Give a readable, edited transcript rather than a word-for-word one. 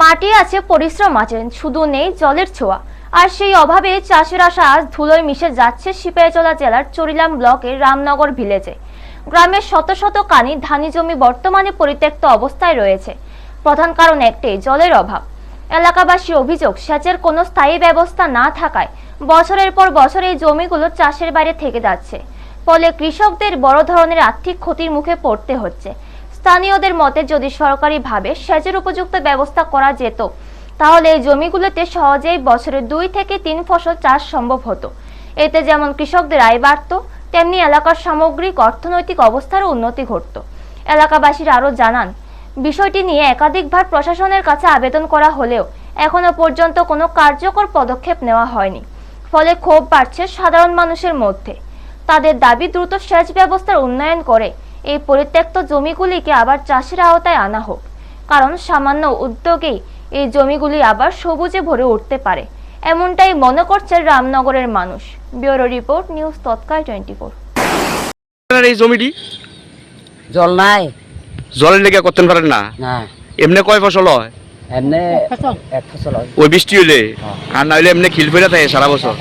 মাটি আছে, পরিশ্রম আছে, শুধু নেই জলের ছোঁয়া। আর সেই অভাবে চাষের আশা আজ ধুলোয় মিশে যাচ্ছে সিপাহীজলা জেলার চরিলাম ব্লকের রামনগর ভিলেজে। গ্রামের শত শত কানি ধানি জমি বর্তমানে পরিত্যক্ত অবস্থায় রয়েছে। প্রধান কারণ একটাই, জলের অভাব। এলাকাবাসীর অভিযোগ, সেচের কোনো স্থায়ী ব্যবস্থা না থাকায় বছরের পর বছর এই জমিগুলো চাষের বাইরে থেকে যাচ্ছে। ফলে কৃষকদের বড় ধরনের আর্থিক ক্ষতির মুখে পড়তে হচ্ছে। স্থানীয়দের মতে, যদি সরকারিভাবে সেচের উপযুক্ত ব্যবস্থা করা যেত তাহলে এই জমিগুলোতে সহজেই বছরে 2 থেকে 3 ফসল চাষ সম্ভব হতো। এতে যেমন কৃষকদের আয় বাড়ত, তেমনি এলাকার সামগ্রিক অর্থনৈতিক অবস্থারও উন্নতি ঘটত। এলাকাবাসীরা আরও জানান, বিষয়টি নিয়ে একাধিকবার প্রশাসনের কাছে আবেদন করা হলেও এখনো পর্যন্ত কোনো কার্যকর পদক্ষেপ নেওয়া হয়নি। ফলে ক্ষোভ বাড়ছে সাধারণ মানুষের মধ্যে। তাদের দাবি, দ্রুত সেচ ব্যবস্থার উন্নয়ন করে এই পরিত্যক্ত জমিগুলিকে আবার চাষের আওতায় আনা হোক, কারণ সামান্য উদ্যোগেই এই জমিগুলি আবার সবুজে ভরে উঠতে পারে, এমনটাই মনে করছে রামনগরের মানুষ। ব্যুরো রিপোর্ট, নিউজ তৎকাল 24। এই জমিটি জল নাই, জলের লেগে করতে পারেন না? না এমনি কয় ফসল হয়? এমনি এক ফসল হয়। ওই বৃষ্টি হইলে আর না হইলে এমনি খিল ফেরা থাকে সারা বছর।